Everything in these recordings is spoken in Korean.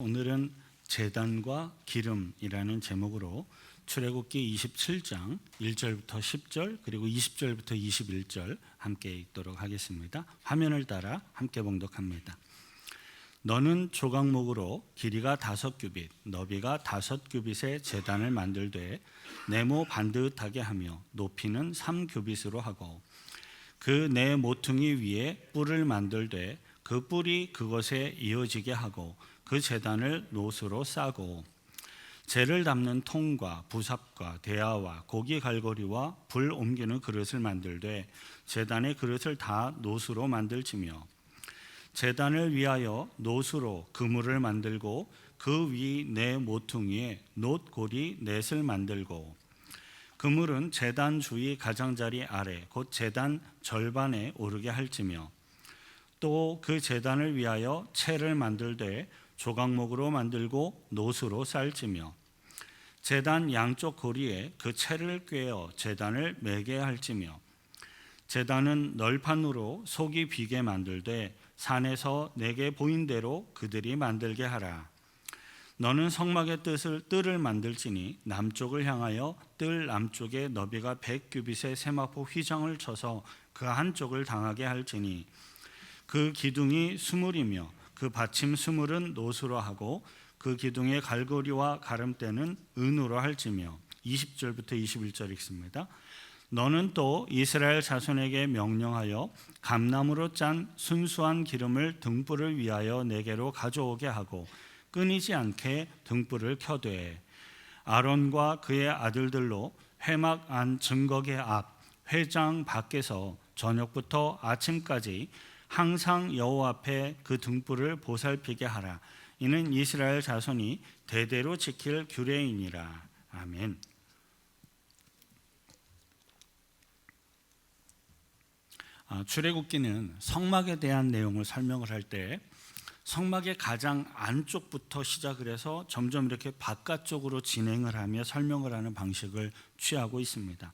오늘은 제단과 기름이라는 제목으로 출애굽기 27장 1절부터 10절 그리고 20절부터 21절 함께 읽도록 하겠습니다. 화면을 따라 함께 봉독합니다. 너는 조각목으로 길이가 5규빗, 너비가 5규빗의 제단을 만들되 네모 반듯하게 하며 높이는 3규빗으로 하고 그 네 모퉁이 위에 뿔을 만들되 그 뿔이 그것에 이어지게 하고 그 제단을 노수로 싸고 재를 담는 통과 부삽과 대야와 고기 갈고리와 불 옮기는 그릇을 만들되 제단의 그릇을 다 노수로 만들지며 제단을 위하여 노수로 그물을 만들고 그 위 네 모퉁이에 놋고리 넷을 만들고 그물은 제단 주위 가장자리 아래 곧 제단 절반에 오르게 할지며 또 그 제단을 위하여 채를 만들되 조각목으로 만들고 노수로 쌀지며 제단 양쪽 고리에 그 채를 꿰어 제단을 매게 할지며 제단은 널판으로 속이 비게 만들되 산에서 내게 보인 대로 그들이 만들게 하라. 너는 성막의 뜰을 만들지니 남쪽을 향하여 뜰 남쪽에 너비가 100규빗의 세마포 휘장을 쳐서 그 한쪽을 당하게 할지니 그 기둥이 수물이며 그 받침 수물은 노수로 하고 그 기둥의 갈고리와 가름대는 은으로 할지며 20절부터 21절 읽습니다. 너는 또 이스라엘 자손에게 명령하여 감나무로 짠 순수한 기름을 등불을 위하여 내게로 가져오게 하고 끊이지 않게 등불을 켜되 아론과 그의 아들들로 회막 안 증거계 앞 회장 밖에서 저녁부터 아침까지 항상 여호와 앞에 그 등불을 보살피게 하라. 이는 이스라엘 자손이 대대로 지킬 규례이니라. 아멘. 출애굽기는 성막에 대한 내용을 설명을 할 때 성막의 가장 안쪽부터 시작을 해서 점점 이렇게 바깥쪽으로 진행을 하며 설명을 하는 방식을 취하고 있습니다.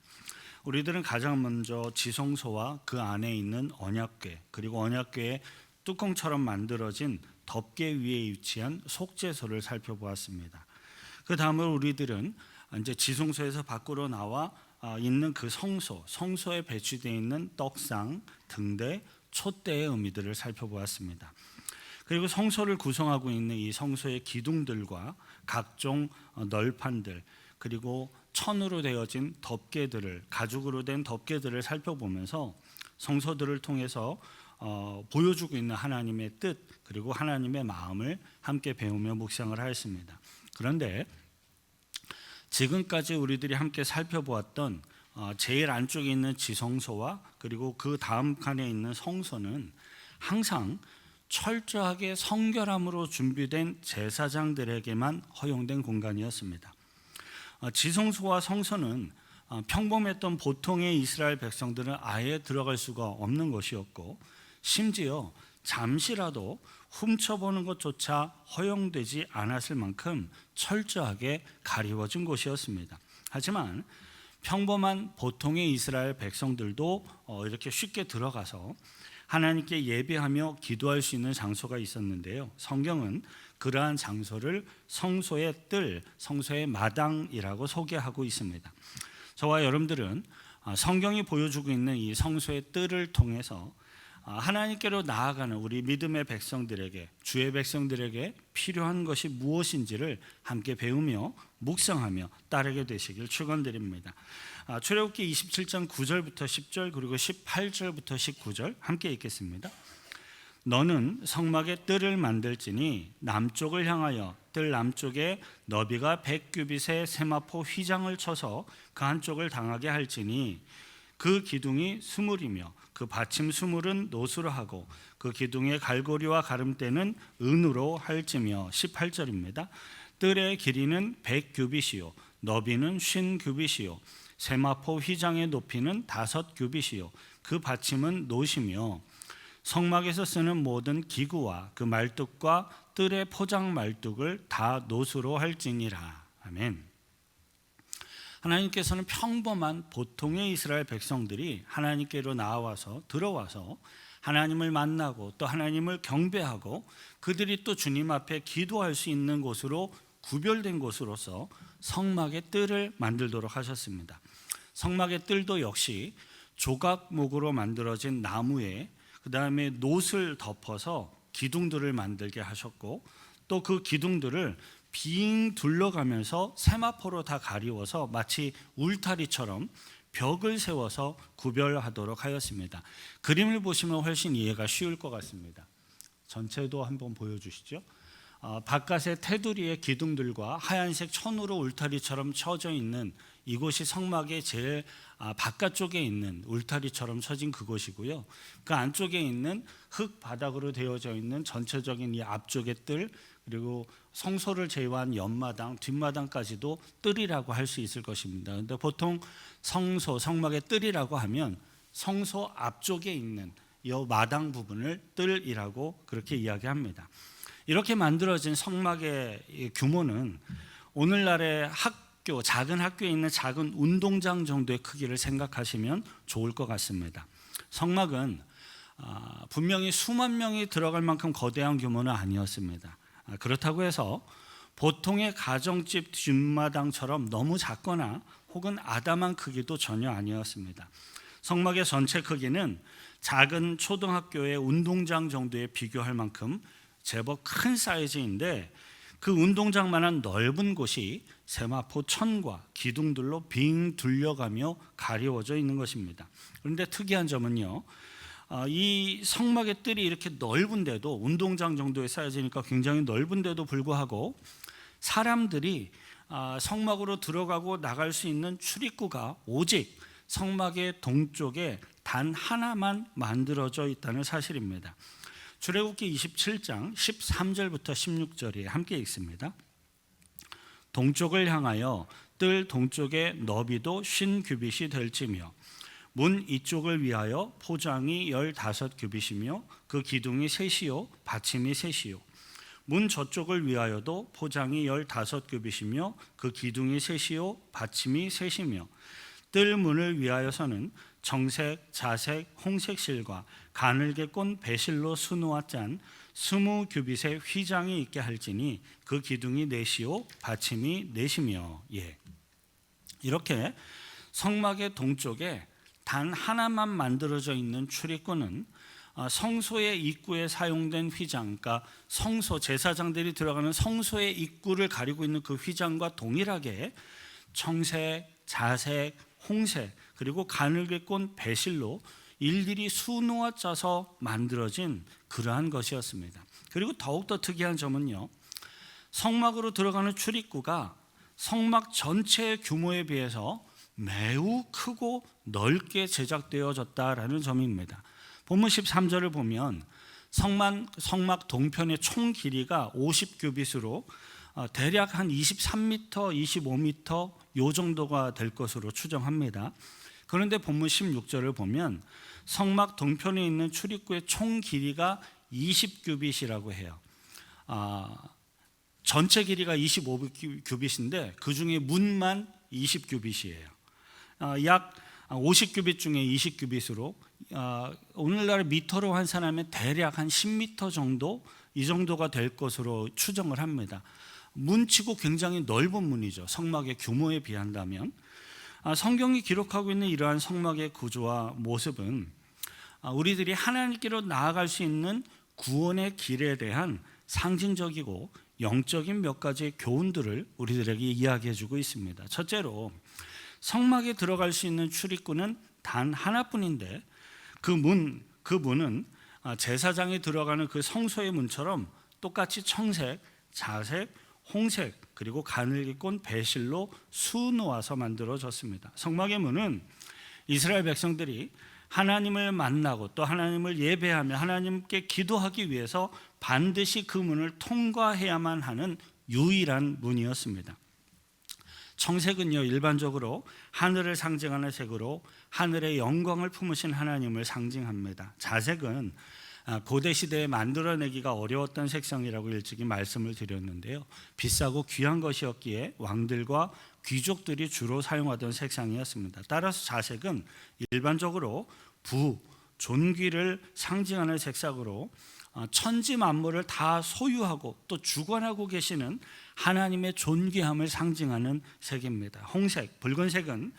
우리들은 가장 먼저 지성소와 그 안에 있는 언약궤 그리고 언약궤의 뚜껑처럼 만들어진 덮개 위에 위치한 속죄소를 살펴보았습니다. 그 다음으로 우리들은 이제 지성소에서 밖으로 나와 있는 그 성소에 배치되어 있는 떡상, 등대, 촛대의 의미들을 살펴보았습니다. 그리고 성소를 구성하고 있는 이 성소의 기둥들과 각종 널판들 그리고 천으로 되어진 덮개들을 가죽으로 된 덮개들을 살펴보면서 성소들을 통해서 보여주고 있는 하나님의 뜻 그리고 하나님의 마음을 함께 배우며 묵상을 하였습니다. 그런데 지금까지 우리들이 함께 살펴보았던 제일 안쪽에 있는 지성소와 그리고 그 다음 칸에 있는 성소는 항상 철저하게 성결함으로 준비된 제사장들에게만 허용된 공간이었습니다. 지성소와 성소는 평범했던 보통의 이스라엘 백성들은 아예 들어갈 수가 없는 것이었고 심지어 잠시라도 훔쳐보는 것조차 허용되지 않았을 만큼 철저하게 가리워진 곳이었습니다. 하지만 평범한 보통의 이스라엘 백성들도 이렇게 쉽게 들어가서 하나님께 예배하며 기도할 수 있는 장소가 있었는데요. 성경은 그러한 장소를 성소의 뜰, 성소의 마당이라고 소개하고 있습니다. 저와 여러분들은 성경이 보여주고 있는 이 성소의 뜰을 통해서 하나님께로 나아가는 우리 믿음의 백성들에게, 주의 백성들에게 필요한 것이 무엇인지를 함께 배우며 묵상하며 따르게 되시길 축원드립니다. 출애굽기 27장 9절부터 10절 그리고 18절부터 19절 함께 읽겠습니다. 너는 성막의 뜰을 만들지니 남쪽을 향하여 뜰 남쪽에 너비가 100규빗의 세마포 휘장을 쳐서 그 한쪽을 당하게 할지니 그 기둥이 수물이며 그 받침 수물은 노수로 하고 그 기둥의 갈고리와 가름대는 은으로 할지며 18절입니다. 뜰의 길이는 100규빗이요 너비는 50규빗이요 세마포 휘장의 높이는 5규빗이요 그 받침은 노시며 성막에서 쓰는 모든 기구와 그 말뚝과 뜰의 포장 말뚝을 다 노수로 할지니라. 아멘. 하나님께서는 평범한 보통의 이스라엘 백성들이 하나님께로 들어와서 하나님을 만나고 또 하나님을 경배하고 그들이 또 주님 앞에 기도할 수 있는 곳으로 구별된 곳으로서 성막의 뜰을 만들도록 하셨습니다. 성막의 뜰도 역시 조각목으로 만들어진 나무에 그 다음에 놋을 덮어서 기둥들을 만들게 하셨고 또 그 기둥들을 빙 둘러가면서 세마포로 다 가리워서 마치 울타리처럼 벽을 세워서 구별하도록 하였습니다. 그림을 보시면 훨씬 이해가 쉬울 것 같습니다. 전체도 한번 보여주시죠. 바깥의 테두리의 기둥들과 하얀색 천으로 울타리처럼 쳐져 있는 이곳이 성막의 제일 바깥쪽에 있는 울타리처럼 쳐진 그곳이고요. 그 안쪽에 있는 흙 바닥으로 되어져 있는 전체적인 이 앞쪽의 뜰, 그리고 성소를 제외한 옆마당, 뒷마당까지도 뜰이라고 할 수 있을 것입니다. 그런데 보통 성소, 성막의 뜰이라고 하면 성소 앞쪽에 있는 이 마당 부분을 뜰이라고 그렇게 이야기합니다. 이렇게 만들어진 성막의 규모는 오늘날의 학교, 작은 학교에 있는 작은 운동장 정도의 크기를 생각하시면 좋을 것 같습니다. 성막은 분명히 수만 명이 들어갈 만큼 거대한 규모는 아니었습니다. 그렇다고 해서 보통의 가정집 뒷마당처럼 너무 작거나 혹은 아담한 크기도 전혀 아니었습니다. 성막의 전체 크기는 작은 초등학교의 운동장 정도에 비교할 만큼 제법 큰 사이즈인데 그 운동장만한 넓은 곳이 세마포 천과 기둥들로 빙 둘려가며 가리워져 있는 것입니다. 그런데 특이한 점은요, 이 성막의 뜰이 이렇게 넓은데도, 운동장 정도의 사이즈니까 굉장히 넓은데도 불구하고 사람들이 성막으로 들어가고 나갈 수 있는 출입구가 오직 성막의 동쪽에 단 하나만 만들어져 있다는 사실입니다. 출애굽기 27장 13절부터 16절에 함께 읽습니다. 동쪽을 향하여 뜰 동쪽의 너비도 50규빗이 될지며 문 이쪽을 위하여 포장이 15규빗이며 그 기둥이 셋이요 받침이 셋이요 문 저쪽을 위하여도 포장이 15규빗이며 그 기둥이 셋이요 받침이 셋이며 뜰 문을 위하여서는 정색, 자색, 홍색 실과 가늘게 꼰 배실로 수놓아 짠 20규빗의 휘장이 있게 할지니 그 기둥이 넷이요 받침이 넷이며. 이렇게 성막의 동쪽에 단 하나만 만들어져 있는 출입구는 성소의 입구에 사용된 휘장, 그러니까 성소, 제사장들이 들어가는 성소의 입구를 가리고 있는 그 휘장과 동일하게 청색, 자색, 홍색 그리고 가늘게 꼰 배실로 일일이 수놓아 짜서 만들어진 그러한 것이었습니다. 그리고 더욱더 특이한 점은요, 성막으로 들어가는 출입구가 성막 전체의 규모에 비해서 매우 크고 넓게 제작되어졌다라는 점입니다. 본문 13절을 보면 성막 동편의 총 길이가 50규빗으로 대략 한 23m, 25m 요 정도가 될 것으로 추정합니다. 그런데 본문 16절을 보면 성막 동편에 있는 출입구의 총 길이가 20규빗이라고 해요. 전체 길이가 25규빗인데 그 중에 문만 20규빗이에요. 약 50규빗 중에 20규빗으로 오늘날 미터로 환산하면 대략 한 10m 정도, 이 정도가 될 것으로 추정을 합니다. 문치고 굉장히 넓은 문이죠. 성막의 규모에 비한다면. 성경이 기록하고 있는 이러한 성막의 구조와 모습은 우리들이 하나님께로 나아갈 수 있는 구원의 길에 대한 상징적이고 영적인 몇 가지의 교훈들을 우리들에게 이야기해 주고 있습니다. 첫째로 성막에 들어갈 수 있는 출입구는 단 하나뿐인데 그 문은 제사장이 들어가는 그 성소의 문처럼 똑같이 청색, 자색, 홍색 그리고 가늘게 꼰 배실로 수놓아서 만들어졌습니다. 성막의 문은 이스라엘 백성들이 하나님을 만나고 또 하나님을 예배하며 하나님께 기도하기 위해서 반드시 그 문을 통과해야만 하는 유일한 문이었습니다. 청색은요, 일반적으로 하늘을 상징하는 색으로 하늘의 영광을 품으신 하나님을 상징합니다. 자색은 고대 시대에 만들어내기가 어려웠던 색상이라고 일찍이 말씀을 드렸는데요, 비싸고 귀한 것이었기에 왕들과 귀족들이 주로 사용하던 색상이었습니다. 따라서 자색은 일반적으로 부 존귀를 상징하는 색상으로 천지 만물을 다 소유하고 또 주관하고 계시는 하나님의 존귀함을 상징하는 색입니다. 홍색, 붉은색은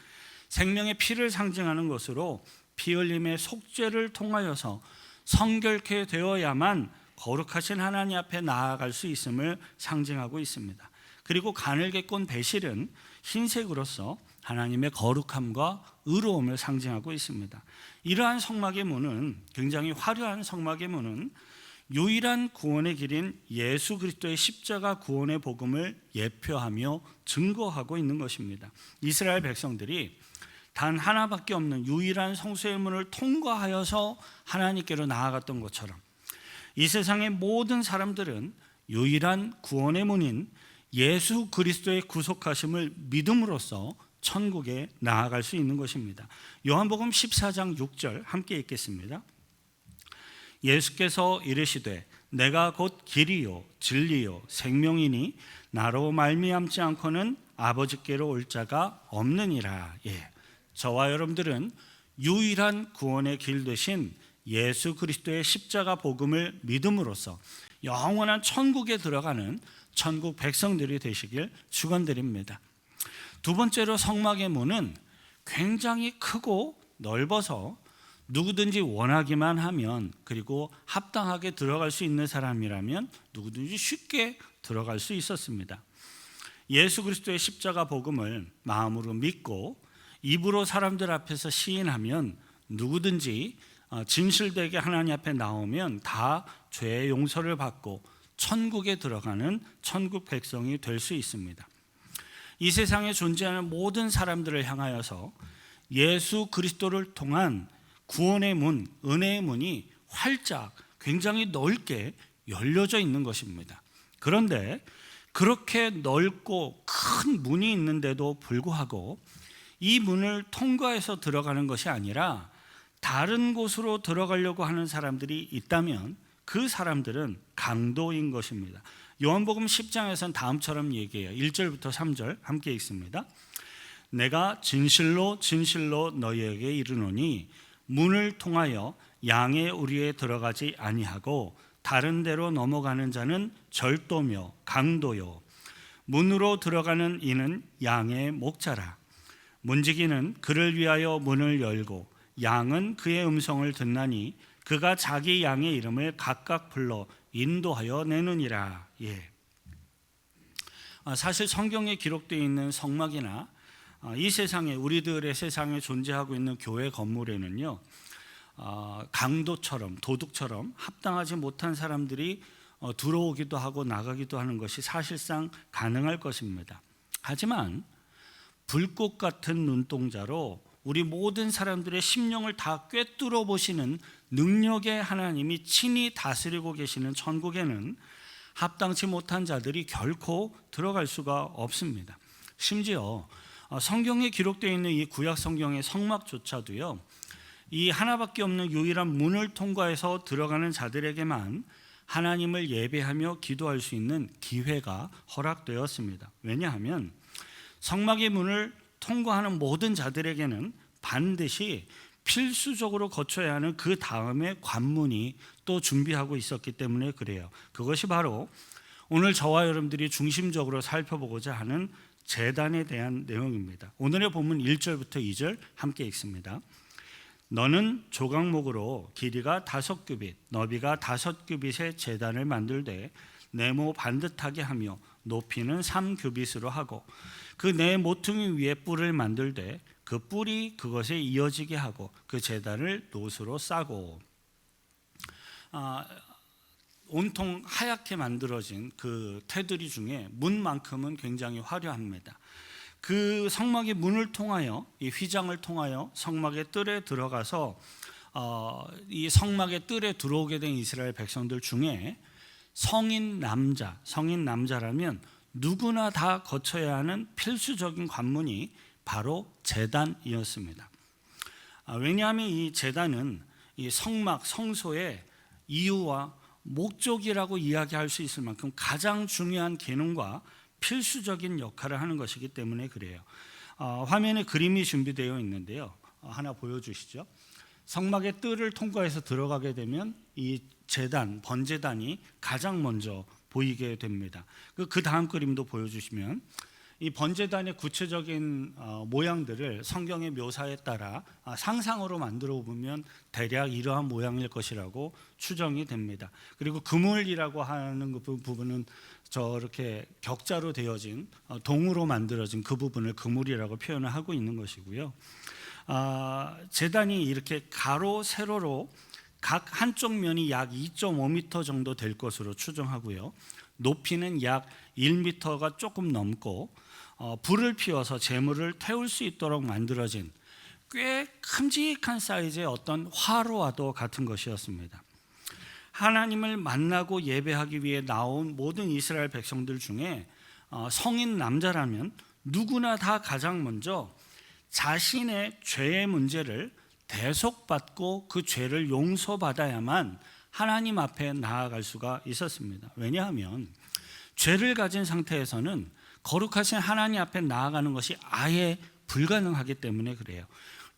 생명의 피를 상징하는 것으로 피 흘림의 속죄를 통하여서 성결케 되어야만 거룩하신 하나님 앞에 나아갈 수 있음을 상징하고 있습니다. 그리고 가늘게 꼰 배실은 흰색으로서 하나님의 거룩함과 의로움을 상징하고 있습니다. 이러한 성막의 문은, 굉장히 화려한 성막의 문은 유일한 구원의 길인 예수 그리스도의 십자가 구원의 복음을 예표하며 증거하고 있는 것입니다. 이스라엘 백성들이 단 하나밖에 없는 유일한 성소의 문을 통과하여서 하나님께로 나아갔던 것처럼 이 세상의 모든 사람들은 유일한 구원의 문인 예수 그리스도의 구속하심을 믿음으로써 천국에 나아갈 수 있는 것입니다. 요한복음 14장 6절 함께 읽겠습니다. 예수께서 이르시되 내가 곧 길이요 진리요 생명이니 나로 말미암지 않고는 아버지께로 올 자가 없느니라. 저와 여러분들은 유일한 구원의 길 되신 예수 그리스도의 십자가 복음을 믿음으로써 영원한 천국에 들어가는 천국 백성들이 되시길 축원드립니다. 두 번째로 성막의 문은 굉장히 크고 넓어서 누구든지 원하기만 하면, 그리고 합당하게 들어갈 수 있는 사람이라면 누구든지 쉽게 들어갈 수 있었습니다. 예수 그리스도의 십자가 복음을 마음으로 믿고 입으로 사람들 앞에서 시인하면 누구든지 진실되게 하나님 앞에 나오면 다 죄의 용서를 받고 천국에 들어가는 천국 백성이 될 수 있습니다. 이 세상에 존재하는 모든 사람들을 향하여서 예수 그리스도를 통한 구원의 문, 은혜의 문이 활짝 굉장히 넓게 열려져 있는 것입니다. 그런데 그렇게 넓고 큰 문이 있는데도 불구하고 이 문을 통과해서 들어가는 것이 아니라 다른 곳으로 들어가려고 하는 사람들이 있다면 그 사람들은 강도인 것입니다. 요한복음 10장에서는 다음처럼 얘기해요. 1절부터 3절 함께 읽습니다. 내가 진실로 진실로 너희에게 이르노니 문을 통하여 양의 우리에 들어가지 아니하고 다른 데로 넘어가는 자는 절도며 강도요 문으로 들어가는 이는 양의 목자라. 문지기는 그를 위하여 문을 열고 양은 그의 음성을 듣나니 그가 자기 양의 이름을 각각 불러 인도하여 내느니라. 사실 성경에 기록되어 있는 성막이나 이 세상에, 우리들의 세상에 존재하고 있는 교회 건물에는요, 강도처럼 도둑처럼 합당하지 못한 사람들이 들어오기도 하고 나가기도 하는 것이 사실상 가능할 것입니다. 하지만 불꽃 같은 눈동자로 우리 모든 사람들의 심령을 다 꿰뚫어 보시는 능력의 하나님이 친히 다스리고 계시는 천국에는 합당치 못한 자들이 결코 들어갈 수가 없습니다. 심지어 성경에 기록되어 있는 이 구약 성경의 성막조차도요, 이 하나밖에 없는 유일한 문을 통과해서 들어가는 자들에게만 하나님을 예배하며 기도할 수 있는 기회가 허락되었습니다. 왜냐하면 성막의 문을 통과하는 모든 자들에게는 반드시 필수적으로 거쳐야 하는 그 다음에 관문이 또 준비하고 있었기 때문에 그래요. 그것이 바로 오늘 저와 여러분들이 중심적으로 살펴보고자 하는 제단에 대한 내용입니다. 오늘의 본문 1절부터 2절 함께 읽습니다. 너는 조각목으로 길이가 5규빗, 너비가 5규빗의 제단을 만들되 네모 반듯하게 하며 높이는 3규빗으로 하고 그 네 모퉁이 위에 뿔을 만들되 그 뿔이 그것에 이어지게 하고 그 제단을 노수로 싸고. 온통 하얗게 만들어진 그 테두리 중에 문만큼은 굉장히 화려합니다. 그 성막의 문을 통하여, 이 휘장을 통하여 성막의 뜰에 들어가서 이 성막의 뜰에 들어오게 된 이스라엘 백성들 중에 성인 남자라면 누구나 다 거쳐야 하는 필수적인 관문이 바로 제단이었습니다. 왜냐하면 이 제단은 이 성막, 성소의 이유와 목적이라고 이야기할 수 있을 만큼 가장 중요한 기능과 필수적인 역할을 하는 것이기 때문에 그래요. 화면에 그림이 준비되어 있는데요. 하나 보여주시죠. 성막의 뜰을 통과해서 들어가게 되면 이 제단, 번제단이 가장 먼저 보이게 됩니다. 그 다음 그림도 보여주시면 이 번제단의 구체적인 모양들을 성경의 묘사에 따라 상상으로 만들어 보면 대략 이러한 모양일 것이라고 추정이 됩니다. 그리고 그물이라고 하는 그 부분은 저렇게 격자로 되어진 동으로 만들어진 그 부분을 그물이라고 표현을 하고 있는 것이고요. 제단이 이렇게 가로 세로로 각 한쪽 면이 약 2.5m 정도 될 것으로 추정하고요. 높이는 약 1m가 조금 넘고 불을 피워서 제물을 태울 수 있도록 만들어진 꽤 큼직한 사이즈의 어떤 화로와도 같은 것이었습니다. 하나님을 만나고 예배하기 위해 나온 모든 이스라엘 백성들 중에 성인 남자라면 누구나 다 가장 먼저 자신의 죄의 문제를 대속받고 그 죄를 용서받아야만 하나님 앞에 나아갈 수가 있었습니다. 왜냐하면 죄를 가진 상태에서는 거룩하신 하나님 앞에 나아가는 것이 아예 불가능하기 때문에 그래요.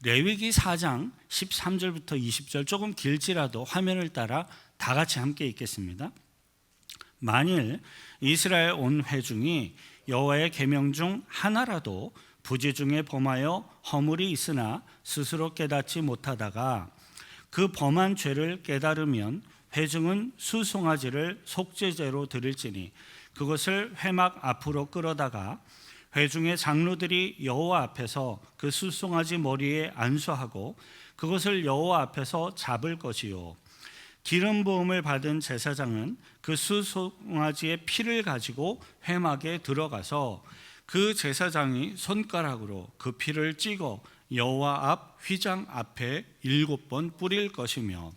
레위기 4장 13절부터 20절 조금 길지라도 화면을 따라 다 같이 함께 읽겠습니다. 만일 이스라엘 온 회중이 여호와의 계명 중 하나라도 부지 중에 범하여 허물이 있으나 스스로 깨닫지 못하다가 그 범한 죄를 깨달으면 회중은 수송아지를 속죄제로 드릴지니 그것을 회막 앞으로 끌어다가 회중의 장로들이 여호와 앞에서 그 수송아지 머리에 안수하고 그것을 여호와 앞에서 잡을 것이요 기름 부음을 받은 제사장은 그 수송아지의 피를 가지고 회막에 들어가서 그 제사장이 손가락으로 그 피를 찍어 여호와 앞 휘장 앞에 7번 뿌릴 것이며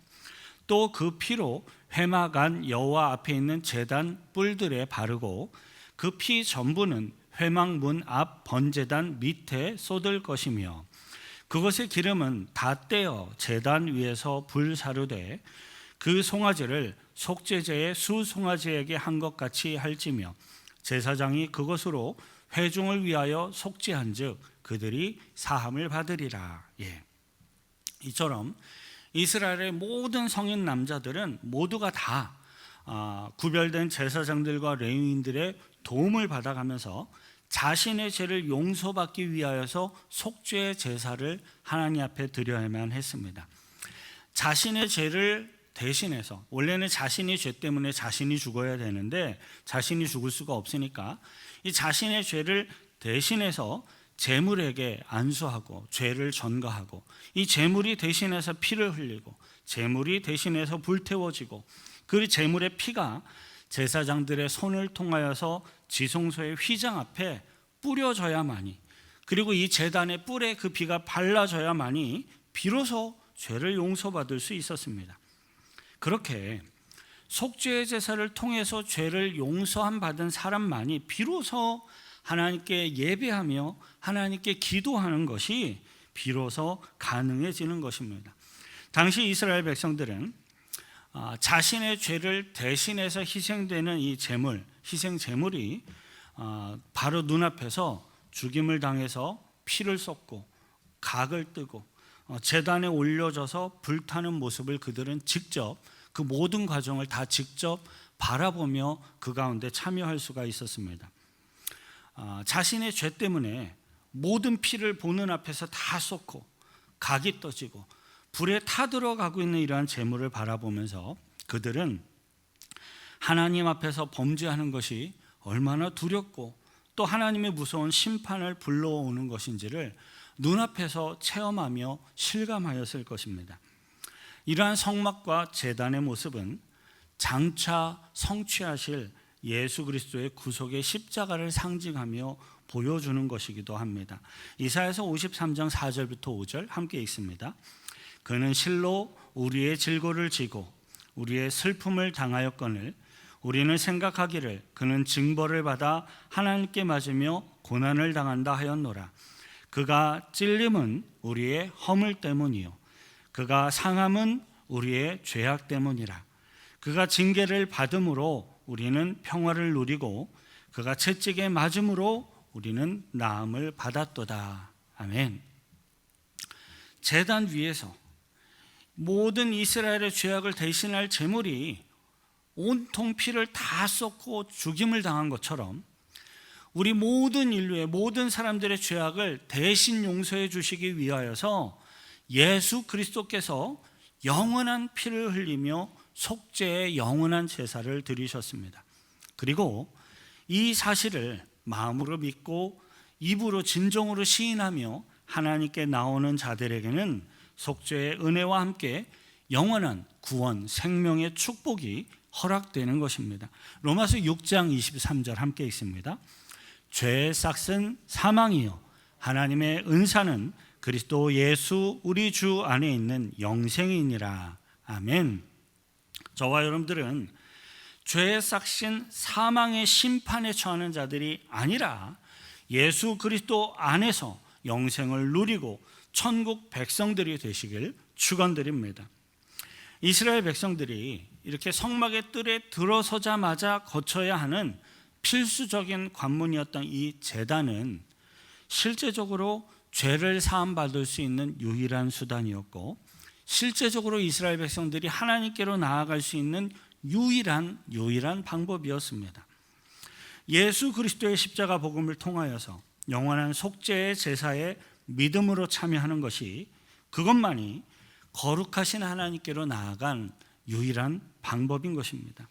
또 그 피로 회막 안 여호와 앞에 있는 제단 뿔들에 바르고 그 피 전부는 회막 문 앞 번제단 밑에 쏟을 것이며 그것의 기름은 다 떼어 제단 위에서 불사르되 그 송아지를 속죄제의 수송아지에게 한 것 같이 할지며 제사장이 그것으로 회중을 위하여 속죄한즉 그들이 사함을 받으리라. 이처럼 이스라엘의 모든 성인 남자들은 모두가 다 구별된 제사장들과 레위인들의 도움을 받아가면서 자신의 죄를 용서받기 위하여서 속죄 제사를 하나님 앞에 드려야만 했습니다. 자신의 죄를 대신해서 원래는 자신이 죄 때문에 자신이 죽어야 되는데 자신이 죽을 수가 없으니까 이 자신의 죄를 대신해서 제물에게 안수하고 죄를 전가하고 이 제물이 대신해서 피를 흘리고 제물이 대신해서 불태워지고 그 제물의 피가 제사장들의 손을 통하여서 지성소의 휘장 앞에 뿌려져야만이 그리고 이 제단의 뿔에 그 피가 발라져야만이 비로소 죄를 용서받을 수 있었습니다. 그렇게 속죄의 제사를 통해서 죄를 용서함 받은 사람만이 비로소 하나님께 예배하며 하나님께 기도하는 것이 비로소 가능해지는 것입니다. 당시 이스라엘 백성들은 자신의 죄를 대신해서 희생되는 이 제물, 희생 제물이 바로 눈앞에서 죽임을 당해서 피를 쏟고 각을 뜨고 제단에 올려져서 불타는 모습을 그들은 직접 그 모든 과정을 다 직접 바라보며 그 가운데 참여할 수가 있었습니다. 자신의 죄 때문에 모든 피를 보는 앞에서 다 쏟고 각이 떠지고 불에 타들어가고 있는 이러한 재물을 바라보면서 그들은 하나님 앞에서 범죄하는 것이 얼마나 두렵고 또 하나님의 무서운 심판을 불러오는 것인지를 눈앞에서 체험하며 실감하였을 것입니다. 이러한 성막과 제단의 모습은 장차 성취하실 예수 그리스도의 구속의 십자가를 상징하며 보여주는 것이기도 합니다. 이사야서 53장 4절부터 5절 함께 읽습니다. 그는 실로 우리의 질고를 지고 우리의 슬픔을 당하였거늘 우리는 생각하기를 그는 징벌을 받아 하나님께 맞으며 고난을 당한다 하였노라. 그가 찔림은 우리의 허물 때문이요 그가 상함은 우리의 죄악 때문이라. 그가 징계를 받음으로 우리는 평화를 누리고 그가 채찍에 맞음으로 우리는 나음을 받았도다. 아멘. 제단 위에서 모든 이스라엘의 죄악을 대신할 제물이 온통 피를 다 쏟고 죽임을 당한 것처럼 우리 모든 인류의 모든 사람들의 죄악을 대신 용서해 주시기 위하여서 예수 그리스도께서 영원한 피를 흘리며 속죄의 영원한 제사를 드리셨습니다. 그리고 이 사실을 마음으로 믿고 입으로 진정으로 시인하며 하나님께 나오는 자들에게는 속죄의 은혜와 함께 영원한 구원, 생명의 축복이 허락되는 것입니다. 로마서 6장 23절 함께 있습니다. 죄의 싹은 사망이요 하나님의 은사는 그리스도 예수 우리 주 안에 있는 영생이니라. 아멘. 저와 여러분들은 죄의 싹신 사망의 심판에 처하는 자들이 아니라 예수 그리스도 안에서 영생을 누리고 천국 백성들이 되시길 축원드립니다. 이스라엘 백성들이 이렇게 성막의 뜰에 들어서자마자 거쳐야 하는 필수적인 관문이었던 이 제단은 실제적으로 죄를 사함받을 수 있는 유일한 수단이었고, 실제적으로 이스라엘 백성들이 하나님께로 나아갈 수 있는 유일한 방법이었습니다. 예수 그리스도의 십자가 복음을 통하여서 영원한 속죄의 제사에 믿음으로 참여하는 것이, 그것만이 거룩하신 하나님께로 나아간 유일한 방법인 것입니다.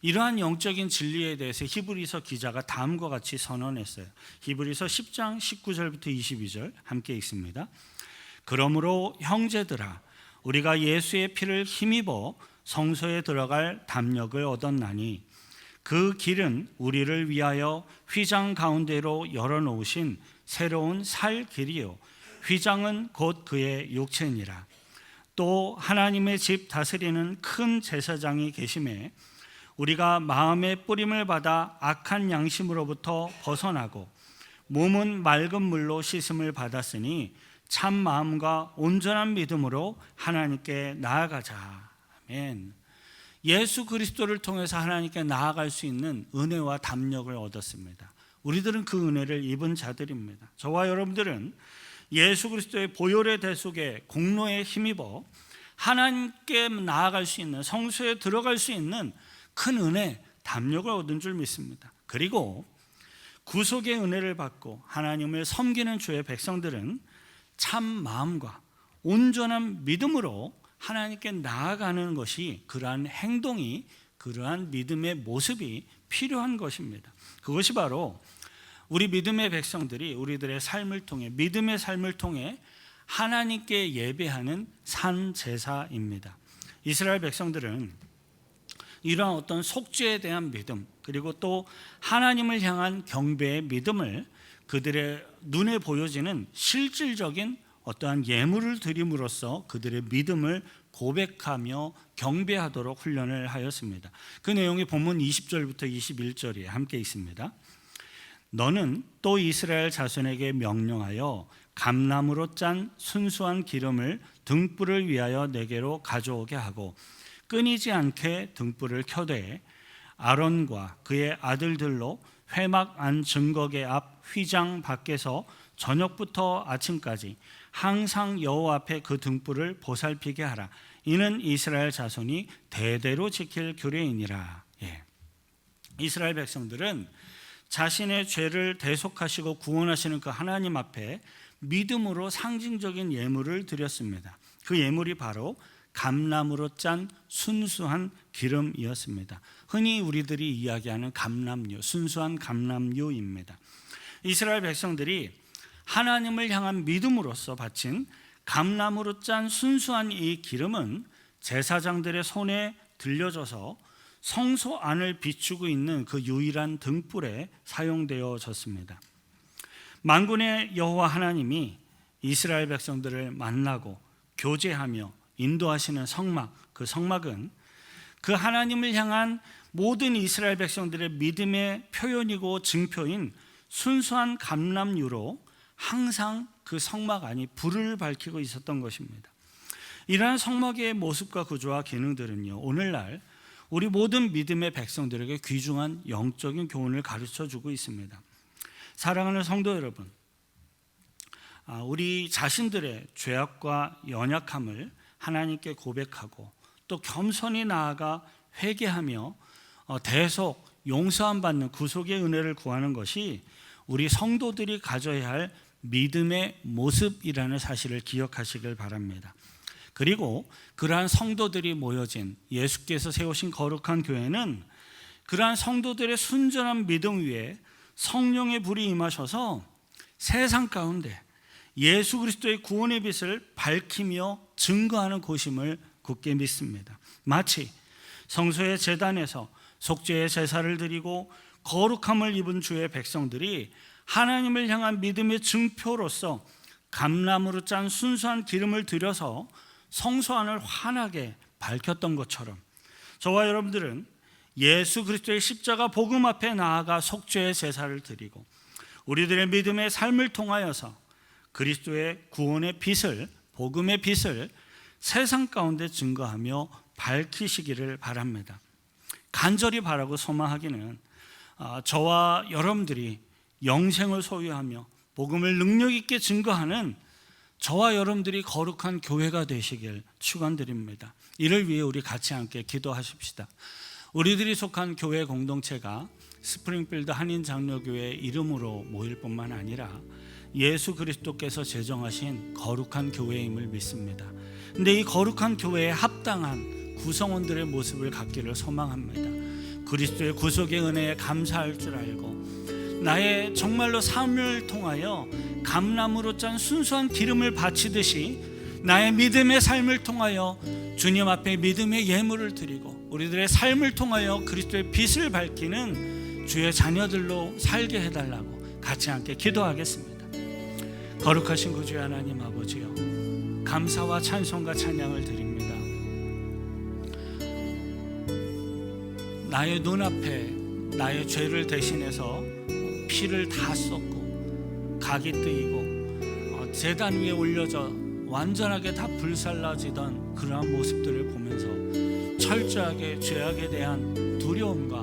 이러한 영적인 진리에 대해서 히브리서 기자가 다음과 같이 선언했어요. 히브리서 10장 19절부터 22절 함께 읽습니다. 그러므로 형제들아, 우리가 예수의 피를 힘입어 성소에 들어갈 담력을 얻었나니 그 길은 우리를 위하여 휘장 가운데로 열어놓으신 새로운 살 길이요 휘장은 곧 그의 육체니라. 또 하나님의 집 다스리는 큰 제사장이 계심에 우리가 마음의 뿌림을 받아 악한 양심으로부터 벗어나고 몸은 맑은 물로 씻음을 받았으니 참 마음과 온전한 믿음으로 하나님께 나아가자. 아멘. 예수 그리스도를 통해서 하나님께 나아갈 수 있는 은혜와 담력을 얻었습니다. 우리들은 그 은혜를 입은 자들입니다. 저와 여러분들은 예수 그리스도의 보혈의 대속에 공로에 힘입어 하나님께 나아갈 수 있는, 성소에 들어갈 수 있는 큰 은혜, 담력을 얻은 줄 믿습니다. 그리고 구속의 은혜를 받고 하나님을 섬기는 주의 백성들은 참 마음과 온전한 믿음으로 하나님께 나아가는 것이, 그러한 행동이, 그러한 믿음의 모습이 필요한 것입니다. 그것이 바로 우리 믿음의 백성들이 우리들의 삶을 통해, 믿음의 삶을 통해 하나님께 예배하는 산 제사입니다. 이스라엘 백성들은 이러한 어떤 속죄에 대한 믿음, 그리고 또 하나님을 향한 경배의 믿음을 그들의 눈에 보여지는 실질적인 어떠한 예물을 드림으로써 그들의 믿음을 고백하며 경배하도록 훈련을 하였습니다. 그 내용이 본문 20절부터 21절에 함께 있습니다. 너는 또 이스라엘 자손에게 명령하여 감나무로 짠 순수한 기름을 등불을 위하여 내게로 가져오게 하고 끊이지 않게 등불을 켜되 아론과 그의 아들들로 회막 안 증거계 앞 휘장 밖에서 저녁부터 아침까지 항상 여호와 앞에 그 등불을 보살피게 하라. 이는 이스라엘 자손이 대대로 지킬 규례이니라. 이스라엘 백성들은 자신의 죄를 대속하시고 구원하시는 그 하나님 앞에 믿음으로 상징적인 예물을 드렸습니다. 그 예물이 바로 감람으로 짠 순수한 기름이었습니다. 흔히 우리들이 이야기하는 감람유, 순수한 감람유입니다. 이스라엘 백성들이 하나님을 향한 믿음으로써 바친 감람으로 짠 순수한 이 기름은 제사장들의 손에 들려져서 성소 안을 비추고 있는 그 유일한 등불에 사용되어졌습니다. 만군의 여호와 하나님이 이스라엘 백성들을 만나고 교제하며 인도하시는 성막, 그 성막은 그 하나님을 향한 모든 이스라엘 백성들의 믿음의 표현이고 증표인 순수한 감람유로 항상 그 성막 안이 불을 밝히고 있었던 것입니다. 이러한 성막의 모습과 구조와 기능들은요, 오늘날 우리 모든 믿음의 백성들에게 귀중한 영적인 교훈을 가르쳐주고 있습니다. 사랑하는 성도 여러분, 우리 자신들의 죄악과 연약함을 하나님께 고백하고 또 겸손히 나아가 회개하며 대속 용서함 받는 구속의 은혜를 구하는 것이 우리 성도들이 가져야 할 믿음의 모습이라는 사실을 기억하시길 바랍니다. 그리고 그러한 성도들이 모여진 예수께서 세우신 거룩한 교회는 그러한 성도들의 순전한 믿음 위에 성령의 불이 임하셔서 세상 가운데 예수 그리스도의 구원의 빛을 밝히며 증거하는 곳임을 굳게 믿습니다. 마치 성소의 제단에서 속죄의 제사를 드리고 거룩함을 입은 주의 백성들이 하나님을 향한 믿음의 증표로서 감람으로 짠 순수한 기름을 들여서 성소 안을 환하게 밝혔던 것처럼 저와 여러분들은 예수 그리스도의 십자가 복음 앞에 나아가 속죄의 제사를 드리고 우리들의 믿음의 삶을 통하여서 그리스도의 구원의 빛을, 복음의 빛을 세상 가운데 증거하며 밝히시기를 바랍니다. 간절히 바라고 소망하기는 저와 여러분들이 영생을 소유하며 복음을 능력 있게 증거하는 저와 여러분들이 거룩한 교회가 되시길 축원드립니다. 이를 위해 우리 같이 함께 기도하십시다. 우리들이 속한 교회 공동체가 스프링필드 한인장로교회 이름으로 모일 뿐만 아니라 예수 그리스도께서 제정하신 거룩한 교회임을 믿습니다. 근데 이 거룩한 교회에 합당한 구성원들의 모습을 갖기를 소망합니다. 그리스도의 구속의 은혜에 감사할 줄 알고 나의 정말로 삶을 통하여 감람으로 짠 순수한 기름을 바치듯이 나의 믿음의 삶을 통하여 주님 앞에 믿음의 예물을 드리고 우리들의 삶을 통하여 그리스도의 빛을 밝히는 주의 자녀들로 살게 해달라고 같이 함께 기도하겠습니다. 거룩하신 구주 하나님 아버지여, 감사와 찬송과 찬양을 드립니다. 나의 눈앞에 나의 죄를 대신해서 피를 다 쏟고 각이 뜨이고 제단 위에 올려져 완전하게 다 불살라지던 그러한 모습들을 보면서 철저하게 죄악에 대한 두려움과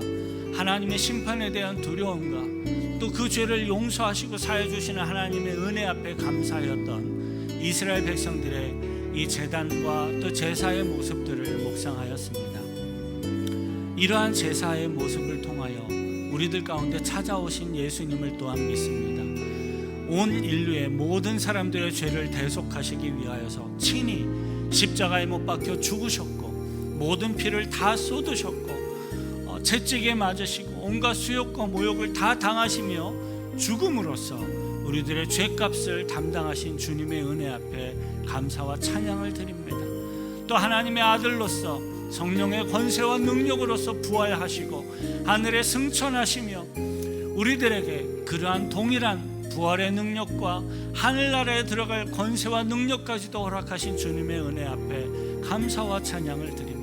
하나님의 심판에 대한 두려움과 또 그 죄를 용서하시고 사해 주시는 하나님의 은혜 앞에 감사하였던 이스라엘 백성들의 이 제단과 또 제사의 모습들을 묵상하였습니다. 이러한 제사의 모습을 통하여 우리들 가운데 찾아오신 예수님을 또한 믿습니다. 온 인류의 모든 사람들의 죄를 대속하시기 위하여서 친히 십자가에 못 박혀 죽으셨고 모든 피를 다 쏟으셨고 채찍에 맞으시고 온갖 수욕과 모욕을 다 당하시며 죽음으로써 우리들의 죄값을 담당하신 주님의 은혜 앞에 감사와 찬양을 드립니다. 또 하나님의 아들로서 성령의 권세와 능력으로서 부활하시고 하늘에 승천하시며 우리들에게 그러한 동일한 부활의 능력과 하늘나라에 들어갈 권세와 능력까지도 허락하신 주님의 은혜 앞에 감사와 찬양을 드립니다.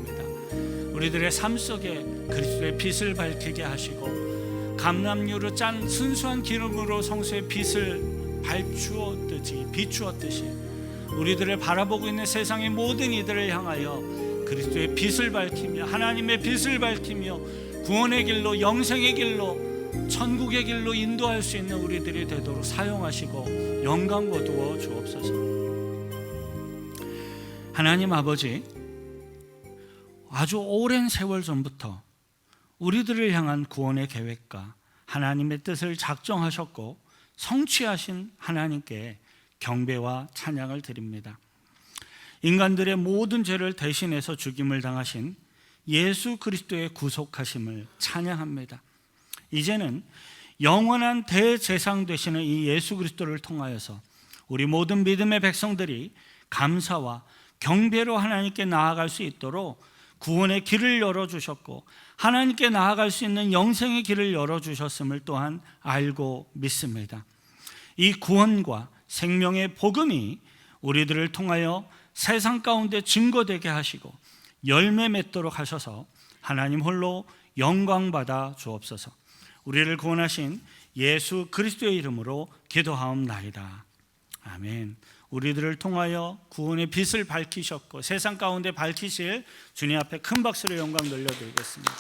우리들의 삶 속에 그리스도의 빛을 밝히게 하시고 감람유로 짠 순수한 기름으로 성소의 빛을 비추었듯이 우리들을 바라보고 있는 세상의 모든 이들을 향하여 그리스도의 빛을 밝히며 하나님의 빛을 밝히며 구원의 길로 영생의 길로 천국의 길로 인도할 수 있는 우리들이 되도록 사용하시고 영광 거두어 주옵소서. 하나님 아버지, 아주 오랜 세월 전부터 우리들을 향한 구원의 계획과 하나님의 뜻을 작정하셨고 성취하신 하나님께 경배와 찬양을 드립니다. 인간들의 모든 죄를 대신해서 죽임을 당하신 예수 그리스도의 구속하심을 찬양합니다. 이제는 영원한 대제사장 되시는 이 예수 그리스도를 통하여서 우리 모든 믿음의 백성들이 감사와 경배로 하나님께 나아갈 수 있도록 구원의 길을 열어주셨고 하나님께 나아갈 수 있는 영생의 길을 열어주셨음을 또한 알고 믿습니다. 이 구원과 생명의 복음이 우리들을 통하여 세상 가운데 증거되게 하시고 열매 맺도록 하셔서 하나님 홀로 영광받아 주옵소서. 우리를 구원하신 예수 그리스도의 이름으로 기도하옵나이다. 아멘. 우리들을 통하여 구원의 빛을 밝히셨고 세상 가운데 밝히실 주님 앞에 큰 박수로 영광 돌려드리겠습니다.